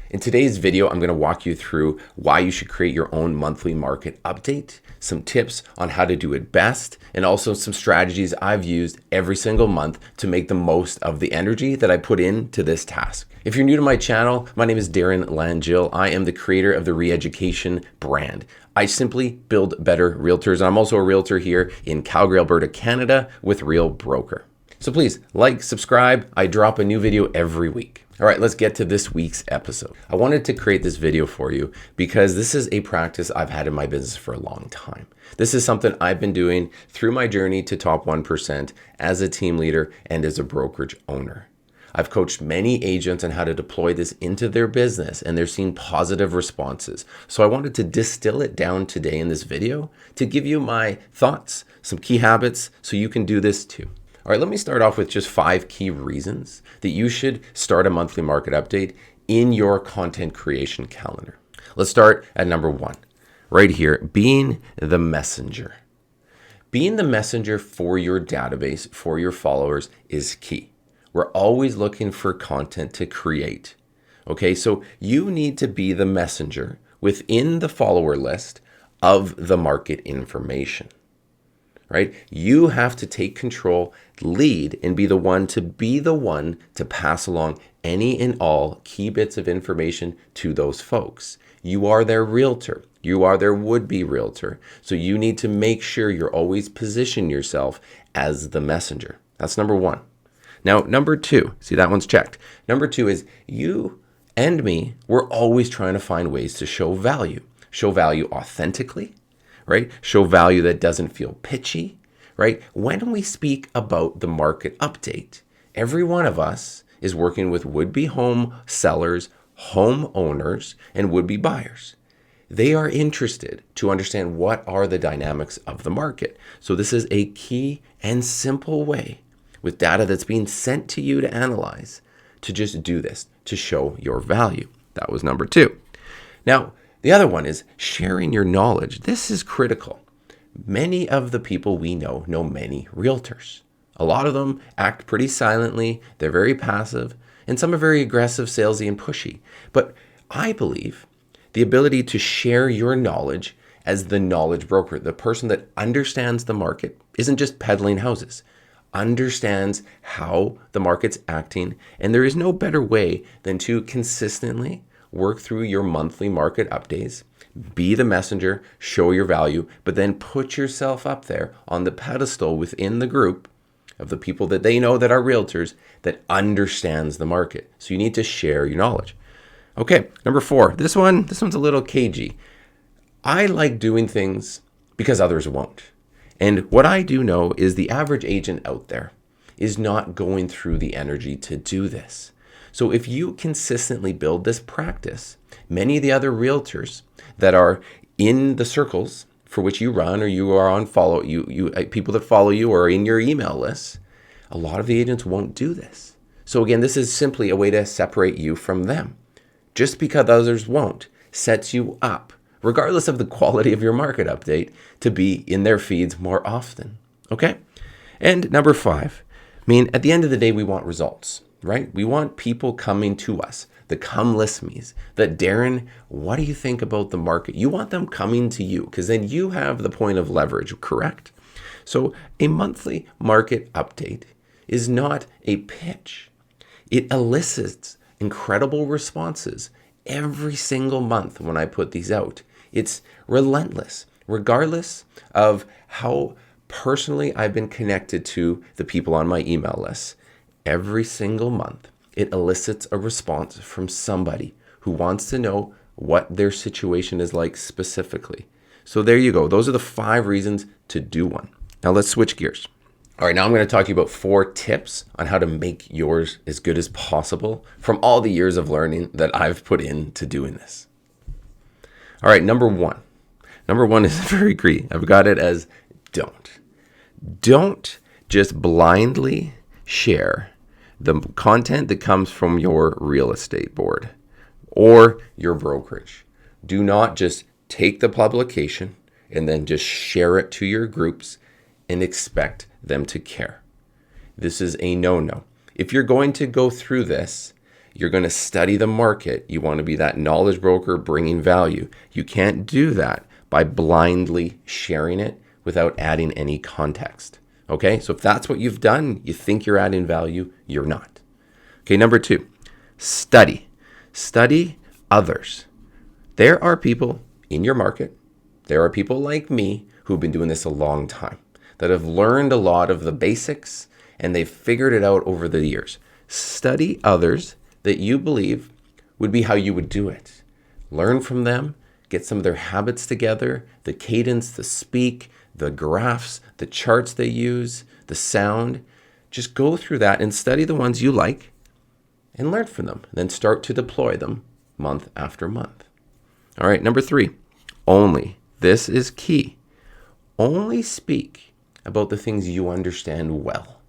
In today's video, I'm going to walk you through why you should create your own monthly market update, some tips on how to do it best, and also some strategies I've used every single month to make the most of the energy that I put into this task. If you're new to my channel, my name is Darren Langille. I am the creator of the Reeducation brand. I simply build better realtors. I'm also a realtor here in Calgary, Alberta, Canada with Real Broker. So please like, subscribe. I drop a new video every week. All right, let's get to this week's episode. I wanted to create this video for you because this is a practice I've had in my business for a long time. This is something I've been doing through my journey to top 1% as a team leader and as a brokerage owner. I've coached many agents on how to deploy this into their business, and they're seeing positive responses. So I wanted to distill it down today in this video to give you my thoughts, some key habits, so you can do this too. All right, let me start off with just 5 key reasons that you should start a monthly market update in your content creation calendar. Let's start at number 1, right here, being the messenger. Being the messenger for your database, for your followers is key. We're always looking for content to create. Okay, so you need to be the messenger within the follower list of the market information. Right? You have to take control, lead, and be the one to pass along any and all key bits of information to those folks. You are their realtor. You are their would-be realtor. So you need to make sure you're always position yourself as the messenger. That's number 1. Now, number 2, see that one's checked. Number 2 is you and me, we're always trying to find ways to show value. Show value authentically. Right? Show value that doesn't feel pitchy, right? When we speak about the market update, every one of us is working with would-be home sellers, home owners, and would-be buyers. They are interested to understand what are the dynamics of the market. So this is a key and simple way with data that's being sent to you to analyze to just do this, to show your value. That was number 2. Now, the other one is sharing your knowledge. This is critical. Many of the people we know many realtors. A lot of them act pretty silently. They're very passive, and some are very aggressive, salesy, and pushy. But I believe the ability to share your knowledge as the knowledge broker, the person that understands the market, isn't just peddling houses, understands how the market's acting, and there is no better way than to consistently work through your monthly market updates, be the messenger, show your value, but then put yourself up there on the pedestal within the group of the people that they know that are realtors that understands the market. So you need to share your knowledge. Okay, number 4, this one's a little cagey. I like doing things because others won't. And what I do know is the average agent out there is not going through the energy to do this. So if you consistently build this practice, many of the other realtors that are in the circles for which you run or you are on follow, people that follow you or are in your email list, a lot of the agents won't do this. So again, this is simply a way to separate you from them. Just because others won't sets you up, regardless of the quality of your market update, to be in their feeds more often. Okay? And number 5, at the end of the day, we want results. Right? We want people coming to us, the come list me's, that Darren, what do you think about the market? You want them coming to you because then you have the point of leverage, correct? So a monthly market update is not a pitch. It elicits incredible responses every single month when I put these out. It's relentless, regardless of how personally I've been connected to the people on my email list. Every single month, it elicits a response from somebody who wants to know what their situation is like specifically. So there you go. Those are the 5 reasons to do one. Now let's switch gears. All right, now I'm going to talk to you about 4 tips on how to make yours as good as possible from all the years of learning that I've put into doing this. All right, number 1. Number 1 is very key. I've got it as don't. Don't just blindly share the content that comes from your real estate board or your brokerage. Do not just take the publication and then just share it to your groups and expect them to care. This is a no-no. If you're going to go through this, You're going to study the market. You want to be that knowledge broker bringing value. You can't do that by blindly sharing it without adding any context. Okay, so if that's what you've done, you think you're adding value, you're not. Okay, number 2, study. Study others. There are people in your market, there are people like me who've been doing this a long time, that have learned a lot of the basics and they've figured it out over the years. Study others that you believe would be how you would do it. Learn from them, get some of their habits together, the cadence, the speak, the graphs, the charts they use, the sound. Just go through that and study the ones you like and learn from them. Then start to deploy them month after month. All right, number 3, only. This is key. Only speak about the things you understand well.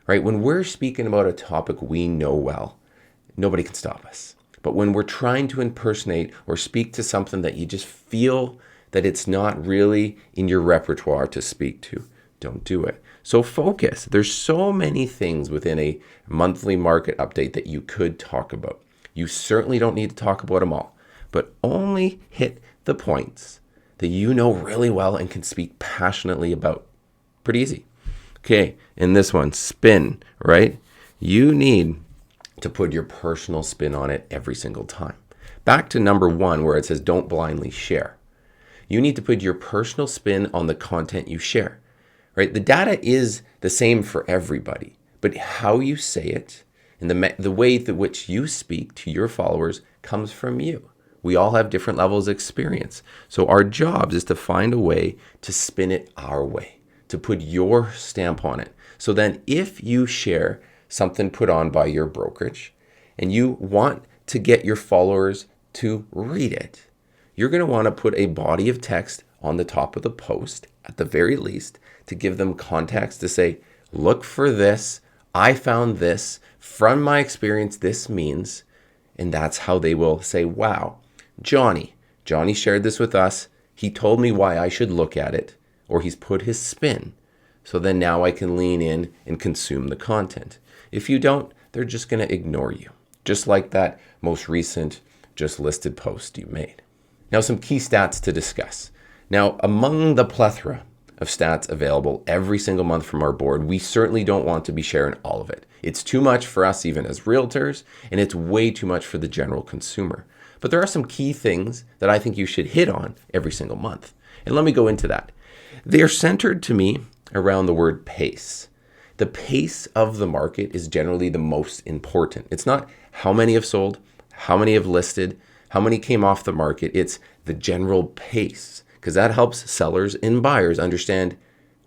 Right? When we're speaking about a topic we know well, nobody can stop us. But when we're trying to impersonate or speak to something that you just feel that it's not really in your repertoire to speak to, don't do it. So focus. There's so many things within a monthly market update that you could talk about. You certainly don't need to talk about them all, but only hit the points that you know really well and can speak passionately about. Pretty easy. Okay, in this one, spin, right? You need to put your personal spin on it every single time. Back to number 1 where it says don't blindly share. You need to put your personal spin on the content you share, right? The data is the same for everybody, but how you say it and the way that which you speak to your followers comes from you. We all have different levels of experience. So our job is to find a way to spin it our way, to put your stamp on it. So then if you share something put on by your brokerage and you want to get your followers to read it, you're going to want to put a body of text on the top of the post, at the very least, to give them context to say, look for this, I found this, from my experience, this means, and that's how they will say, wow, Johnny shared this with us, he told me why I should look at it, or he's put his spin. So then now I can lean in and consume the content. If you don't, they're just going to ignore you, just like that most recent just listed post you made. Now, some key stats to discuss. Now, among the plethora of stats available every single month from our board, we certainly don't want to be sharing all of it. It's too much for us even as realtors, and it's way too much for the general consumer. But there are some key things that I think you should hit on every single month. And let me go into that. They're centered to me around the word pace. The pace of the market is generally the most important. It's not how many have sold, how many have listed, how many came off the market. It's the general pace, because that helps sellers and buyers understand,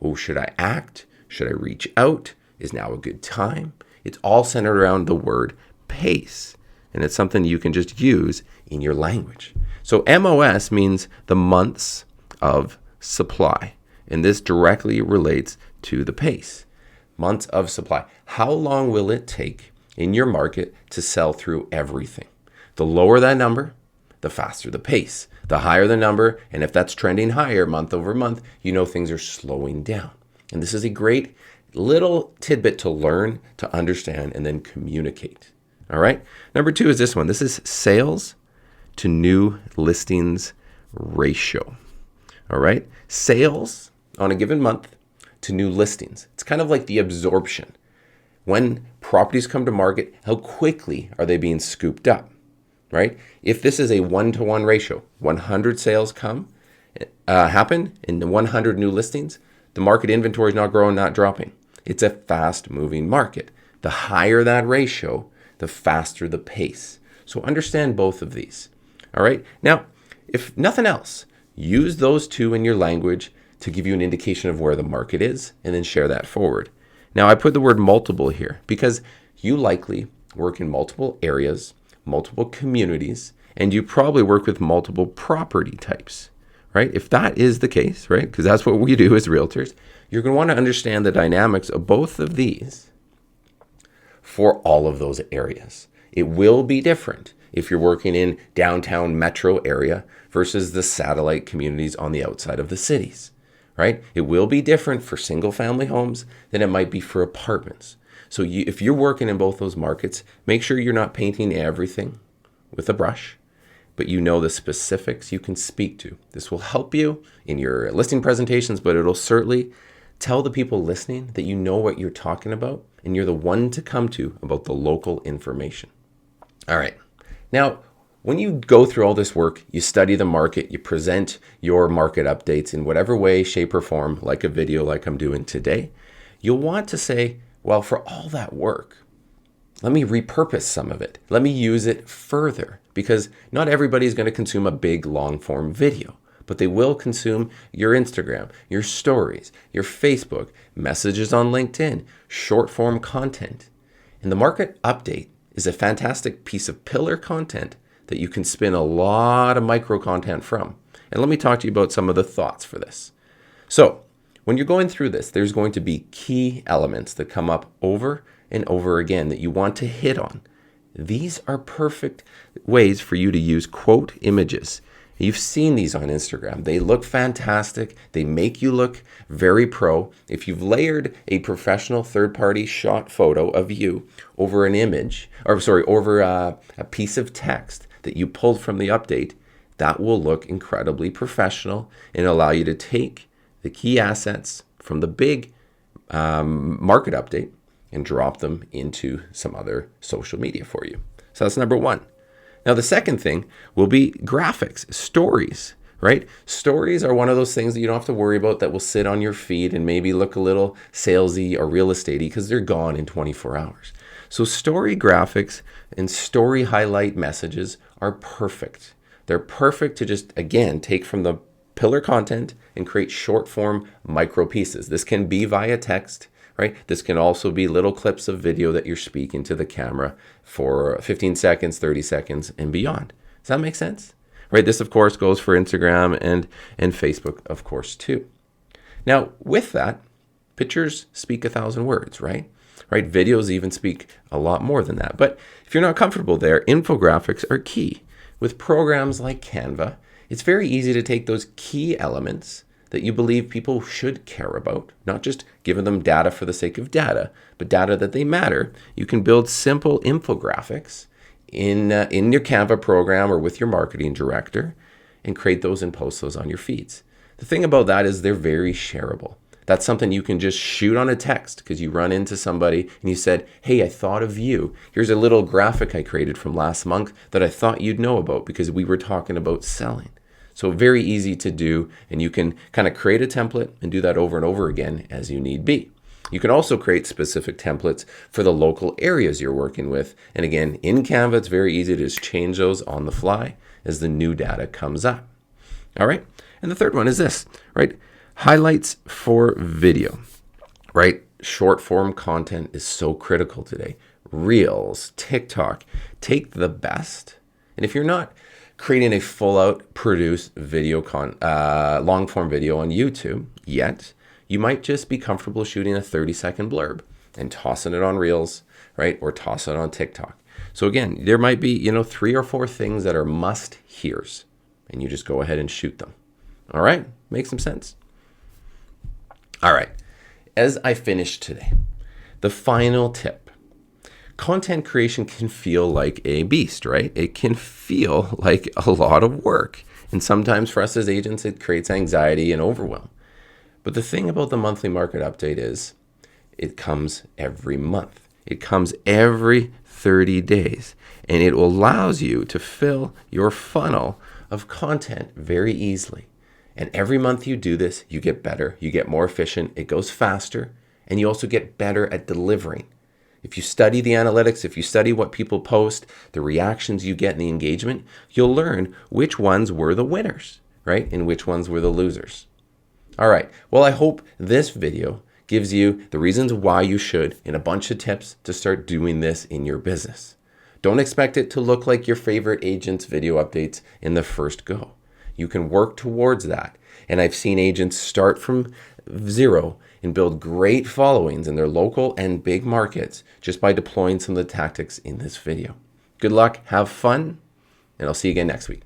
oh, should I act? Should I reach out? Is now a good time? It's all centered around the word pace, and it's something you can just use in your language. So MOS means the months of supply, and this directly relates to the pace. Months of supply. How long will it take in your market to sell through everything? The lower that number, the faster the pace. The higher the number, and if that's trending higher month over month, you know things are slowing down. And this is a great little tidbit to learn, to understand, and then communicate. All right. Number 2 is this one. This is sales to new listings ratio. All right. Sales on a given month to new listings. It's kind of like the absorption. When properties come to market, how quickly are they being scooped up? Right? If this is a 1-to-1 ratio, 100 sales happen in 100 new listings, the market inventory is not growing, not dropping. It's a fast moving market. The higher that ratio, the faster the pace. So understand both of these. All right. Now, if nothing else, use those two in your language to give you an indication of where the market is, and then share that forward. Now, I put the word multiple here because you likely work in multiple areas, multiple communities, and you probably work with multiple property types, right? If that is the case, right, because that's what we do as realtors, you're going to want to understand the dynamics of both of these for all of those areas. It will be different if you're working in downtown metro area versus the satellite communities on the outside of the cities, right? It will be different for single family homes than it might be for apartments. So if you're working in both those markets, make sure you're not painting everything with a brush, but you know the specifics you can speak to. This will help you in your listing presentations, but it'll certainly tell the people listening that you know what you're talking about and you're the one to come to about the local information. All right. Now, when you go through all this work, you study the market, you present your market updates in whatever way, shape, or form, like a video like I'm doing today, you'll want to say, well, for all that work, let me repurpose some of it. Let me use it further, because not everybody's going to consume a big long form video, but they will consume your Instagram, your stories, your Facebook, messages on LinkedIn, short form content. And the market update is a fantastic piece of pillar content that you can spin a lot of micro content from. And let me talk to you about some of the thoughts for this. So when you're going through this, there's going to be key elements that come up over and over again that you want to hit on. These are perfect ways for you to use quote images. You've seen these on Instagram. They look fantastic. They make you look very pro. If you've layered a professional third-party shot photo of you over an image, over a piece of text that you pulled from the update, that will look incredibly professional and allow you to take the key assets from the big market update and drop them into some other social media for you. So that's number one. Now, the second thing will be graphics, stories, right? Stories are one of those things that you don't have to worry about that will sit on your feed and maybe look a little salesy or real estatey because they're gone in 24 hours. So story graphics and story highlight messages are perfect. They're perfect to just, again, take from the pillar content and create short form micro pieces. This can be via text, right? This can also be little clips of video that you're speaking to the camera for 15 seconds, 30 seconds, and beyond. Does that make sense? Right? This, of course, goes for Instagram and Facebook, of course, too. Now, with that, pictures speak 1,000 words, right? Right? Videos even speak a lot more than that. But if you're not comfortable there, infographics are key. With programs like Canva, it's very easy to take those key elements that you believe people should care about, not just giving them data for the sake of data, but data that they matter. You can build simple infographics in your Canva program or with your marketing director and create those and post those on your feeds. The thing about that is they're very shareable. That's something you can just shoot on a text because you run into somebody and you said, hey, I thought of you. Here's a little graphic I created from last month that I thought you'd know about because we were talking about selling. So very easy to do, and you can kind of create a template and do that over and over again as you need be. You can also create specific templates for the local areas you're working with. And again, in Canva, it's very easy to just change those on the fly as the new data comes up. All right. And the third one is this, right? Highlights for video, right? Short form content is so critical today. Reels, TikTok, take the best. And if you're not creating a full out produced video long form video on YouTube yet, you might just be comfortable shooting a 30-second blurb and tossing it on Reels, right? Or toss it on TikTok. So again, there might be, 3 or 4 things that are must hears and you just go ahead and shoot them. All right. Make some sense. All right. As I finish today, the final tip. Content creation can feel like a beast, right? It can feel like a lot of work. And sometimes for us as agents, it creates anxiety and overwhelm. But the thing about the monthly market update is it comes every month. It comes every 30 days. And it allows you to fill your funnel of content very easily. And every month you do this, you get better, you get more efficient, it goes faster, and you also get better at delivering. If you study the analytics, if you study what people post, the reactions you get and the engagement, you'll learn which ones were the winners, right? And which ones were the losers. All right. Well, I hope this video gives you the reasons why you should and a bunch of tips to start doing this in your business. Don't expect it to look like your favorite agent's video updates in the first go. You can work towards that. And I've seen agents start from zero and build great followings in their local and big markets just by deploying some of the tactics in this video. Good luck, have fun, and I'll see you again next week.